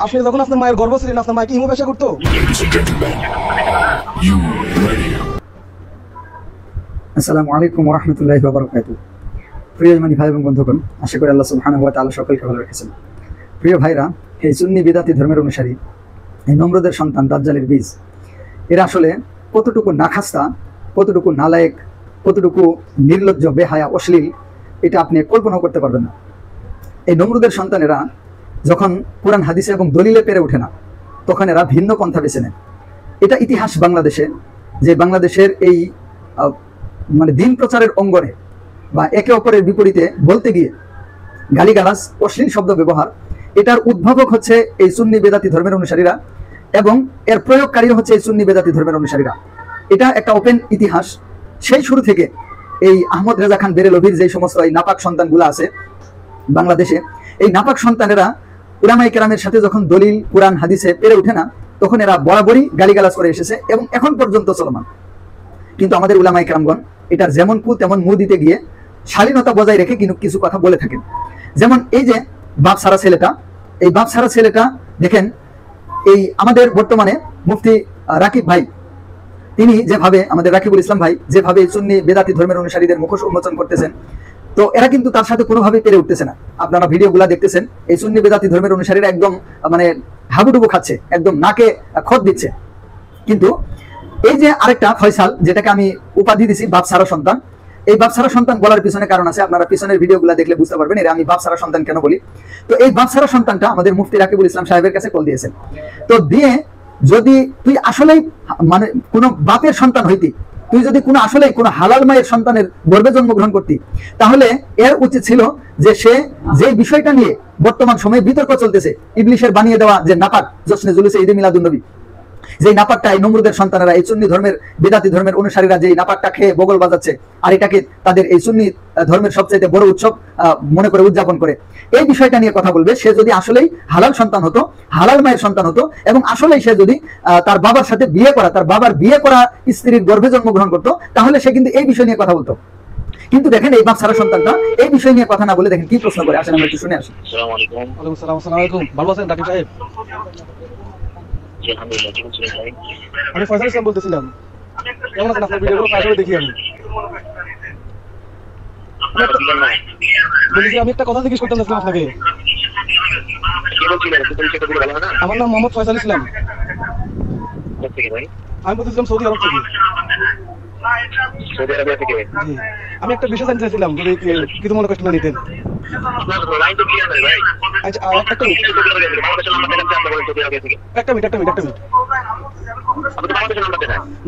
আপনি যখন আপনার মায়ের গর্ভ ছিলেন আপনার মাকে ইমো ব্যবসা করতো? আসসালামু আলাইকুম ওয়া রাহমাতুল্লাহি ওয়া বারাকাতুহু। প্রিয় ইমানি ভাই এবং বন্ধুগণ, আশা করি আল্লাহ সুবহানাহু ওয়া তাআলা সকলকে ভালো রেখেছেন। প্রিয় ভাইরা, এই সুন্নি বিদাতি ধর্মের অনুসারী, এই নমরুদের সন্তান দাজ্জালের বীজ, এরা আসলে কতটুকু নাখাস্তা, কতটুকু নালায়েক, কতটুকু নির্লজ্জ, বেহায়া, অশ্লীল, এটা আপনি কল্পনা করতে পারবেন না। এই নমরুদের সন্তানেরা যখন কোরআন হাদিসে এবং দলিলে পেরে ওঠে না, তখন এরা ভিন্ন পন্থা বেছে নেয়। এটা ইতিহাস বাংলাদেশে, যে বাংলাদেশের এই মানে দিন প্রচারের অঙ্গনে বা একে অপরের বিপরীতে বলতে গিয়ে গালিগালাজ, অশ্লীল শব্দ ব্যবহার, এটার উদ্ভাবক হচ্ছে এই সুন্নি বেদাতি ধর্মের অনুসারীরা এবং এর প্রয়োগকারী হচ্ছে এই সুন্নি বেদাতি ধর্মের অনুসারীরা। এটা একটা ওপেন ইতিহাস। সেই শুরু থেকে এই আহমদ রেজা খান বেরেলভির যে সমস্ত এই নাপাক সন্তানগুলো আছে বাংলাদেশে, এই নাপাক সন্তানেরা উলামায়ে কেরামের সাথে যখন দলিল, কোরআন, হাদিসে পেরে ওঠে না, তখন এরা বরাবরই গালিগালাজ করে এসেছে এবং এখন পর্যন্ত চলমান। কিন্তু আমাদের উলামায়ে কেরামগণ এটার যেমন কু তেমন মু দিতে গিয়ে শালীনতা বজায় রেখে কিন্তু কিছু কথা বলে থাকেন। যেমন এই যে বাপ সারা ছেলেটা, এই বাপ সারা ছেলেটা দেখেন, এই আমাদের বর্তমানে মুফতি রাকিব ভাই, তিনি যেভাবে, আমাদের রাকিবুল ইসলাম ভাই যেভাবে সুন্নি বেদাতি ধর্মের অনুসারীদের মুখোশ উন্মোচন করতেছেন, তো এরা কিন্তু তার সাথে কোনোভাবেই পেরে উঠতেছে না। আপনারা ভিডিওগুলা দেখতেছেন, এই সুন্নি বেদাতি ধর্মের অনুসারীরা একদম মানে হাবুডুবু খাচ্ছে, একদম নাকে খত দিচ্ছে। কিন্তু এই যে আরেকটা ফয়সাল, যেটাকে আমি উপাধি দিছি বাপ সারা সন্তান, এই বাপ সারা সন্তান বলার পিছনে কারণ আছে, আপনারা পিছনের ভিডিওগুলো দেখলে বুঝতে পারবেন এরা আমি বাপ সারা সন্তান কেন বলি। তো এই বাপ সারা সন্তানটা আমাদের মুফতি রাকিবুল ইসলাম সাহেবের কাছে কল দিয়েছেন। তো দিয়ে, যদি তুই আসলেই মানে কোনো বাপের সন্তান হইতি, তুই যদি কোনো আসলেই কোনো হালাল মায়ের সন্তানের গর্ভে জন্মগ্রহণ করতি, তাহলে এর উচিত ছিল যে সে যে বিষয়টা নিয়ে বর্তমান সময়ে বিতর্ক চলতেছে, ইবলিশের বানিয়ে দেওয়া যে নাপাক জশ্নে জুলুসে ঈদে মিলাদুন্নবী, যে নাপাকটা এই নমরুদের সন্তানেরা, এই সুন্নি ধর্মের বেদাতি ধর্মের অনুসারীরা যে নাপাকটা খেয়ে বগল বাজাচ্ছে আর এটাকে তাদের এই সুন্নি ধর্মের সবচেয়ে বড় উৎসব মনে করে উদযাপন করে, এই বিষয়টা নিয়ে কথা বলবে। সে যদি আসলেই হালাল সন্তান হতো, হালাল মায়ের সন্তান হতো এবং আসলেই সে যদি তার বাবার সাথে বিয়ে করা, তার বাবার বিয়ে করা স্ত্রীর গর্ভে জন্মগ্রহণ করতো, তাহলে সে কিন্তু এই বিষয় নিয়ে কথা বলতো। কিন্তু দেখেন এই বাপ সারা সন্তানটা এই বিষয় নিয়ে কথা না বলে দেখেন কি প্রশ্ন করে। আসেন আমরা একটু শুনে আসি। আসসালামু আলাইকুম। ওয়ালাইকুম আসসালাম। আসসালামু আলাইকুম। ভালো আছেন রাকিব সাহেব? আমি ফয়সাল ইসলাম বলতেছিলাম। কেমন আছেন? আপনার ভিডিওগুলো প্রায় দেখি আমি। আমি একটা কথা জিজ্ঞেস করতে চাচ্ছিলাম আপনাকে। আমার নাম মোহাম্মদ ফয়সাল ইসলাম। আমি বলতেছিলাম সৌদি আরব থেকে। আমি একটা বিষয় জানতে চাইছিলাম, যদি কিছু মনে কষ্ট না নিতেন। একটা মিনিট।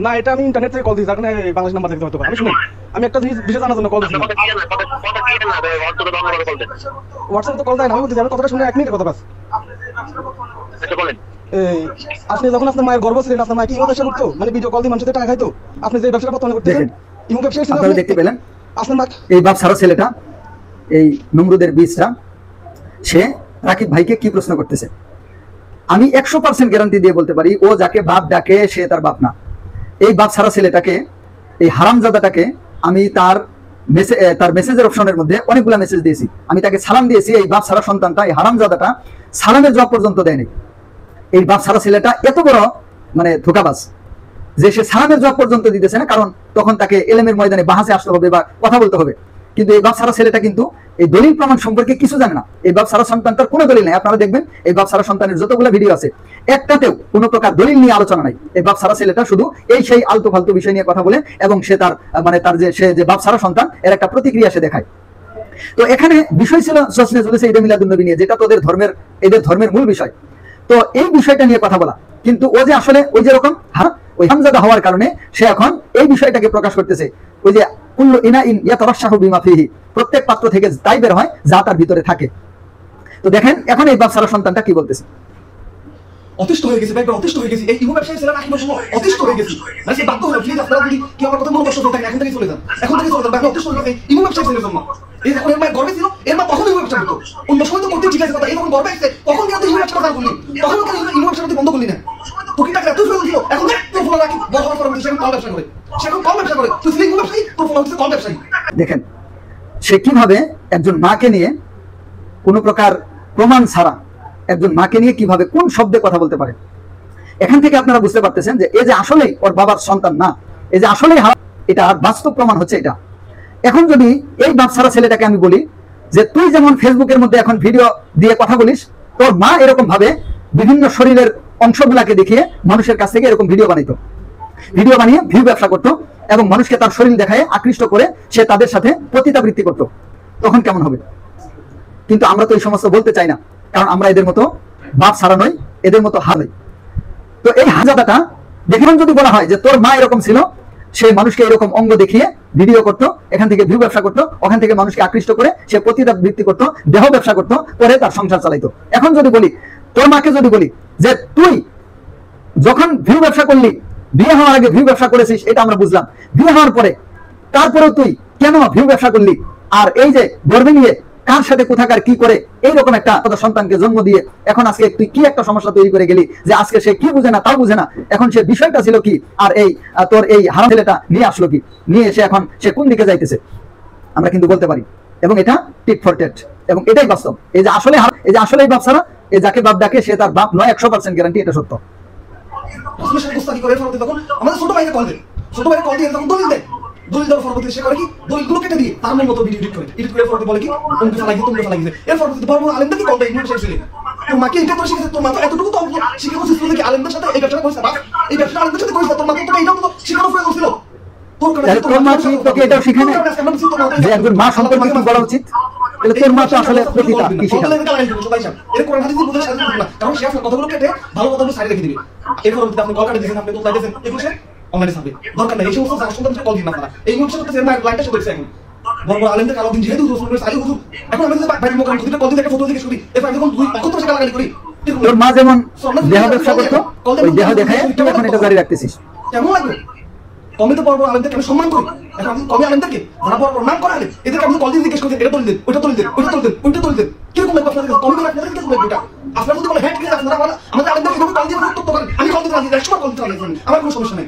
না, এটা আমি ইন্টারনেট থেকে কল দিয়েছি, আপনার বাংলাদেশ নাম্বার থেকে হতে পারে। আমি শুনুন, আমি একটা বিষয় জানার জন্য কল দিয়েছি। হোয়াটসঅ্যাপে তো কল দেয় না। আমি বলতেছি, আমি কথাটা শুনে 1 মিনিটের কথা বাস। এই আপনি যখন আপনার মায়ের গর্ভ ছিলেন আপনার মাকে ইমো ব্যবসা করতো, মানে ভিডিও কল দিয়ে মানুষের টাকা খাইতো, আপনি যে ব্যবসাটা বর্তমানে করতেছেন ইমো ব্যবসা ছিল। আপনারা দেখতে পেলেন আপনার মা, এই বাপ সারা ছেলেটা, এই নমরুদের বীজটা, সে রাকিব ভাইকে কি প্রশ্ন করতেছে। আমি 100% গ্যারান্টি দিয়ে বলতে পারি, ও যাকে বাপ ডাকে সে তার বাপ না। এই বাপ সারা ছেলেটাকে, এই হারামজাদাটাকে আমি তার মেসেজের অপশনের মধ্যে অনেকগুলা মেসেজ দিয়েছি, আমি তাকে সালাম দিয়েছি। এই বাপ সারা সন্তানটা, এই হারামজাদাটা সালামের জবাব পর্যন্ত দেয়নি। এই বাপ সারা ছেলেটা এত বড় মানে ধোঁকাবাজ যে সে সালামের জবাব পর্যন্ত দিতেছে না, কারণ তখন তাকে এলেমের ময়দানে বাহাসে আসতে হবে বা কথা বলতে হবে। কিন্তু এই বাপ সারা ছেলেটা কিন্তু এই দলিল প্রমাণ সম্পর্কে কিছু জানে না। এই বাপ সারা সন্তানটার কোনো দলিল নেই। আপনারা দেখবেন এই বাপ সারা সন্তানের যতগুলো ভিডিও আছে, একটাতেও কোনো প্রকার দলিল নিয়ে আলোচনা নাই। এই বাপ সারা ছেলেটা শুধু এই সেই আলতু ফালতু বিষয় নিয়ে কথা বলে এবং সে তার মানে তার যে সে যে বাপ সারা সন্তান, এর একটা প্রতিক্রিয়া সে দেখায়। তো এখানে বিষয় ছিল জশ্নে জুলুসে ঈদে মিলাদুন্নবী নিয়ে, যেটা তোদের ধর্মের, এদের ধর্মের মূল বিষয়। তো এই বিষয়টা নিয়ে কথা বলা, কিন্তু ও যে আসলে ওই যেরকম ওই হামজাদা হওয়ার কারণে সে এখন এই বিষয়টাকে প্রকাশ করতেছে। ওই যে কুল্লু ইনাইন ইয়াতারাশাহু বিমা ফিহি, প্রত্যেক পাত্র থেকে তাই বের হয় যা তার ভিতরে থাকে। তো দেখেন এখন এই বাপ সারা সন্তানটা কি বলতেছে। অতিষ্ঠ হয়ে গেছে, একবার অতিষ্ঠ হয়ে গেছি। এই ইমো ব্যবসায়ী ছেলেরা কি বলবো, অতিষ্ঠ হয়ে গেছি। মানে সে বাধ্য হলো, প্লিজ আপনারা যদি কি আমার কথা মনে কষ্ট থাকেন, এখন থেকে চলে যান, এখন থেকে চলে যান। আমি অতিষ্ঠ হয়ে গেছি ইমো ব্যবসায়ী ছেলের জন্য। এই এখন এর মা গর্বে ছিল, এর মা তখন ইমো ব্যবসা করতো। অন্য সময় তো করতে ঠিক আছে কথা, এই যখন গর্বে আসছে তখন কেন ইমো ব্যবসা কথা বললি, তখন কেন ইমো ব্যবসা করতে বন্ধ করলি না? তোকে টাকা এত ফেলে দিল, এখন তোর ফোন রাখি বড় হওয়ার পর সে কল ব্যবসা করে, সে কল ব্যবসা করে, তুই ছিলি ইমো ব্যবসায়ী, তোর ফোন হচ্ছে কল ব্যবসায়ী। দেখেন সে কিভাবে একজন মাকে নিয়ে কোনো প্রকার প্রমাণ ছাড়া একজন মাকে নিয়ে কিভাবে কোন শব্দে কথা বলতে পারে। এখান থেকে আপনারা বুঝতে পারতেছেন যে এই যে আসলেই ওর বাবার সন্তান না, এই যে আসলেই এটা বাস্তব প্রমাণ হচ্ছে এটা। এখন যদি এই বাপ ছাড়া ছেলেটাকে আমি বলি যে তুই যেমন ফেসবুকের মধ্যে এখন ভিডিও দিয়ে কথা বলিস, তোর মা এরকম ভাবে বিভিন্ন শরীরের অংশগুলাকে দেখিয়ে মানুষের কাছ থেকে এরকম ভিডিও বানাইতো, ভিডিও বানিয়ে ভিউ ব্যবসা করতো এবং মানুষকে তার শরীর দেখায় আকৃষ্ট করে সে তাদের সাথে পতিতাবৃত্তি করতো, তখন কেমন হবে? কিন্তু আমরা তো এই সমস্ত বলতে চাই না, কারণ আমরা এদের মতো বাপ ছাড়া নই, এদের মতো হা নই। তো এই হাজাদাটা দেখে যদি বলা হয় যে তোর মা এরকম ছিল, সেই মানুষকে এরকম অঙ্গ দেখিয়ে ভিডিও করতো, এখান থেকে ভিউ ব্যবসা করতো, ওখান থেকে মানুষকে আকৃষ্ট করে সে পতিতাবৃত্তি করতো, দেহ ব্যবসা করতো, পরে তার সংসার চালাইতো। এখন যদি বলি তোর মাকে যদি বলি যে তুই যখন ভিউ ব্যবসা করলি, বিয়ে হওয়ার আগে ভিউ ব্যবসা করেছিস, এটা আমরা বুঝলাম, বিয়ে হওয়ার পরে তারপরেও তুই কেন ভিউ ব্যবসা করলি, আর এই যে গর্ভে নিয়ে কার সাথে কোথাকার কি করে এইরকম একটা সন্তানকে জন্ম দিয়ে এখন আজকে তুই কি একটা সমস্যা তৈরি করে গেলি যে আজকে সে কি বুঝে না তাও বুঝে না, এখন সে বিষয়টা ছিল কি, আর এই তোর এই হারাম ছেলেটা নিয়ে আসলো কি, নিয়ে এসে এখন সে কোন দিকে যাইতেছে আমরা কিন্তু বলতে পারি। এবং এটা টিট ফর টেট, এবং এটাই বাস্তব। এই যে আসলে এই যে আসলে বাপ ছাড়া, এই যাকে বাপ ডাকে সে তার বাপ নয়, 100% গ্যারান্টি, এটা সত্য। আমাদের ছোট ভাইকে কল দেয়, ছোট ভাইকে কল দিয়ে তখন দলিল দেয়, দলিল দেওয়ার পরবর্তীতে সে করে কি দলিলগুলো কেটে দিয়ে তার মতো ভিডিও এডিট করে পরবর্তী বলে কি তুমি ফালাই তুমি ফালাই গেছে। এর পরবর্তীতে বড় আলেমদেরকে কল দেয়, ইনফ্লুয়েন্সার ছিল তোমাকে এটা করে শিখেছে, তোমার এতটুকু তো শিখে বসে ছিল কি আলেমদের সাথে এই ব্যবসা করেছে, এই ব্যবসা আলেমদের সাথে করেছে, তোমাকে তো এইটাও তো শিখানো প্রয়োজন ছিল। তোর মা কি তোকে এটাও শিখায় না যে একজন মা সম্পর্কে কি বলা উচিত? তাহলে তোর মা তো আসলে প্রতিটা কি শিখাবে? এর কোরআন হাদিস বুঝে সাথে না, কারণ সে আপনার কথাগুলো কেটে ভালো কথাগুলো সাইডে রেখে দিবে। এর পরবর্তীতে আপনি কল কাটে দেখেন, আপনি তো লাইতেছেন এগুলো সে অনলাইনে ছাড়বে, দরকার নাই এই সমস্ত সন্তানকে কল দিন না আপনারা। এই মুহূর্তে করতেছে এর লাইনটা সে করছে এখন বড় বড় আলেমদের কালো দিন যেহেতু রসুল করে সালি হুজুর, এখন আমি যদি বাইরে মোকাম খুদিতে কল দিতে একটা ফটো দেখে শুনি, এরপর যখন দুই পক্ষ থেকে গালাগালি করি, তোর মা যেমন দেহ ব্যবসা করতো, ওই দেহ দেখায় তুই এখন এটা জারি রাখতেছিস, কেমন লাগবে? কমে তো বড় বড় আলেমদেরকে আমি সম্মান করি, এখন আমি কমে আলেমদেরকে যারা বড় বড় নাম করা আলেম এদেরকে আমি কল দিয়ে জিজ্ঞেস করছি এটা তুলে দেন, ওইটা তুলে দেন, ওইটা তুলে দেন, ওইটা তুলে দেন, কিরকম লাগবে আপনাদের? কমে তো আপনাদের কিরকম লাগবে? এটা আপনারা যদি বলে হ্যাঁ ঠিক আছে আপনারা আমাদের আলেমদেরকে কল দিয়ে উত্তর করেন, আমি কল দিতে রাজি, 100 কল দিতে রাজি, আমার কোনো সমস্যা নেই।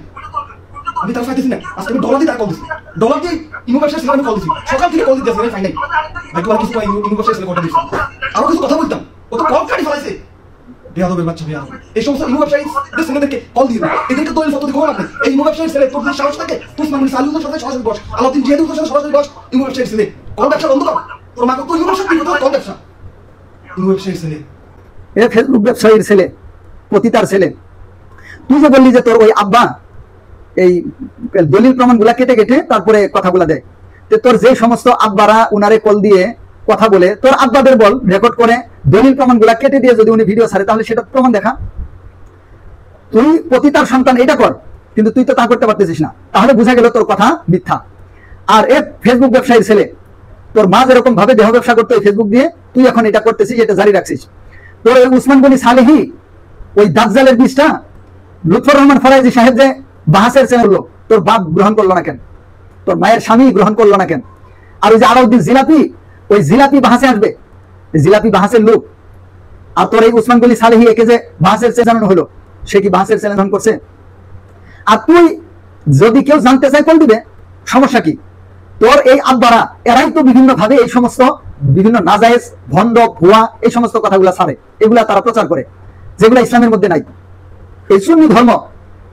আমি তার ফাইতেছি না, আজকে আমি ডলার দিয়ে তার কল দিচ্ছি, ডলার দিয়ে ইমো ব্যবসায় ছিল আমি কল দিচ্ছি, সকাল থেকে কল দিতে আসছি, ফাইন নাই ভাই তোমার কিছু ইমো ব্যবসায় ছিল কথা দিচ্ছি, আরো কিছু কথা বলতাম, ও তো কল কাটি ফেলাইছে বেয়াদবের বাচ্চা বেয়াদব। এই সমস্ত ইমো ব্যবসায়ীদের ছেলেদেরকে কল দিয়ে না, এদেরকে দলিল ফটো দেখো না। এই ইমো ব্যবসায়ীর ছেলে তোর যদি সাহস থাকে তুই মানে সালুদের সাথে সরাসরি বস, আলাউদ্দিন জিয়াদুর সাথে সরাসরি বস, ইমো ব্যবসায়ীর ছেলে কল ব্যবসা বন্ধ কর, তোর মাকে তো ইমো ব্যবসা কি করতে কল ব্যবসা, ইমো ব্যবসায়ীর ছেলে এ ফেসবুক ব্যবসায়ীর ছেলে, পতিতার ছেলে। তুই যে বললি যে তোর ওই আব্বা এই দলিল প্রমাণগুলা কেটে কেটে তারপরে কথাগুলা দেয়, তো তোর যে সমস্ত আব্বারা উনারে কল দিয়ে কথা বলে তোর আব্বাদের বল রেকর্ড করে দলিল প্রমাণগুলা কেটে দিয়ে যদি উনি ভিডিও ছাড়ে তাহলে সেটা প্রমাণ দেখা। তুই পতিতার সন্তান এটা কর, কিন্তু তুই তো তা করতে পারতেছিস না, তাহলে বোঝা গেল তোর কথা মিথ্যা। আর এ ফেসবুক ব্যবসায়ীর ছেলে, তোর মা যেরকম ভাবে দেহ ব্যবসা করতো ফেসবুক দিয়ে, তুই এখন এটা করতেছিস, এটা জারি রাখছিস। তোর ওই উসমান গনি সালেহি ওই দাজ্জালের বীজটা লুৎফর রহমান ফরাইজি সাহেব যে বাহাসের ছেলে হলো, তোর বাপ গ্রহণ করলো না কেন? তোর মায়ের স্বামী গ্রহণ করলো না কেন? আর ওই যে আলাউদ্দিন জিলাপি, ওই জিলাপি বাহাসে আসবে, জিলাপি বাহাসের লোক। আর তোর এই উসমান গনি সালেহি একে যে বাহাসের ছেলে জানানো হলো, সে কি বাহাসের ছেলে গ্রহণ করছে? আর তুই যদি কেউ জানতে চায় কল দিবে, সমস্যা কি? তোর এই আব্বারা এরাই তো বিভিন্ন ভাবে এই সমস্ত বিভিন্ন নাজায়েজ ভণ্ড ভুয়া এই সমস্ত কথাগুলা ছাড়ে, এগুলা তারা প্রচার করে যেগুলা ইসলামের মধ্যে নাই। এই সুন্নি ধর্ম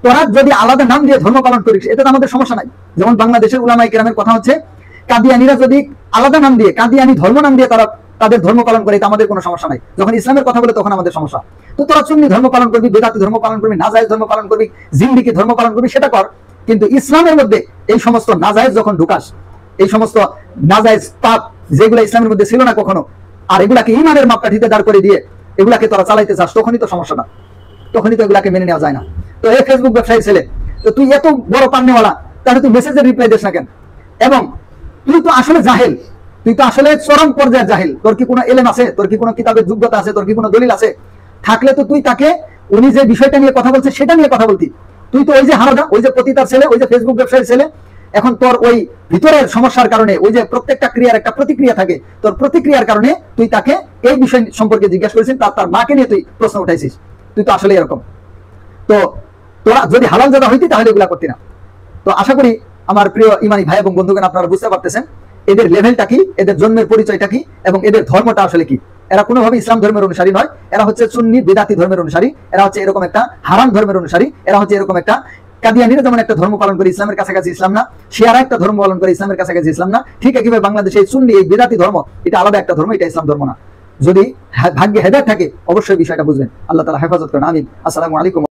তোরা যদি আলাদা নাম দিয়ে ধর্ম পালন করিস এতে তো আমাদের সমস্যা নাই। যেমন বাংলাদেশের উলামায়ে কেরামের কথা হচ্ছে, কাদিয়ানীরা যদি আলাদা নাম দিয়ে কাদিয়ানী ধর্ম নাম দিয়ে তারা তাদের ধর্ম পালন করে এটা আমাদের কোনো সমস্যা নাই। যখন ইসলামের কথা বলে তখন আমাদের সমস্যা। তো তোরা সুন্নি ধর্ম পালন করবি, বেদাতি ধর্ম পালন করবি, নাজায়েজ ধর্ম পালন করবি, জিন্দিগি ধর্ম পালন করবি, সেটা কর। কিন্তু ইসলামের মধ্যে এই সমস্ত নাজায়েজ যখন ঢুকাস, এই সমস্ত নাজায়েজ পাপ যেগুলো ইসলামের মধ্যে ছিল না কখনো, আর এগুলাকে ইমানের মাপকাঠিতে দাঁড় করে দিয়ে এগুলাকে তোরা চালাইতে চাস, তখনই তো সমস্যা না, তখনই তো এগুলাকে মেনে নেওয়া যায় না। তো এই ফেসবুক ব্যবসায়ী ছেলে, তো তুই এত বড় পান্নেওয়ালা, তাহলে তুই মেসেজের রিপ্লাই দিস না কেন? এবং তুই তো আসলে জাহেল, তুই তো আসলে চরম পর্যায়ের জাহেল। তোর কি কোনো এলেম আছে? তোর কি কোনো কিতাবের যোগ্যতা আছে? তোর কি কোনো দলিল আছে? থাকলে তো তুই তাকে উনি যে বিষয়টা নিয়ে কথা বলছে সেটা নিয়ে কথা বলতি। তুই তো ওই যে হারাদা, ওই যে পতিতার ছেলে, ওই যে ফেসবুক ব্যবসায়ীর ছেলে, এখন তোর ওই ভিতরের সমস্যার কারণে ওই যে প্রত্যেকটা ক্রিয়ার একটা প্রতিক্রিয়া থাকে, তোর প্রতিক্রিয়ার কারণে তুই তাকে এই বিষয় সম্পর্কে জিজ্ঞাসা করেছিস, তার মাকে নিয়ে তুই প্রশ্ন উঠাইছিস। তুই তো আসলে এরকম। তো তোরা যদি হালাল জাদা হইতি তাহলে এগুলা করতি না। তো আশা করি আমার প্রিয় ইমানি ভাই এবং বন্ধুগণ আপনারা বুঝতে পারতেছেন এদের লেভেলটা কি, এদের জন্মের পরিচয়টা কি এবং এদের ধর্মটা আসলে কি। এরা কোনোভাবে ইসলাম ধর্মের অনুসারী নয়, এরা হচ্ছে সুন্নি বিদাতি ধর্মের অনুসারী, এরা হচ্ছে এরকম একটা হারাম ধর্মের অনুসারী, এরা হচ্ছে এরকম একটা কাদিয়ানিরা যেমন একটা ধর্ম পালন করে ইসলামের কাছাকাছি ইসলাম না, শিয়ারা একটা ধর্ম পালন করে ইসলামের কাছাকাছি ইসলাম না, ঠিক একইভাবে বাংলাদেশে এই সুন্নি এই বিদাতি ধর্ম এটা আলাদা একটা ধর্ম, এটা ইসলাম ধর্ম না। যদি ভাগ্যে হেদায়েত থাকে অবশ্যই বিষয়টা বুঝবেন। আল্লাহ তাআলা হেফাজত করেন, আমিন। আসসালামু আলাইকুম।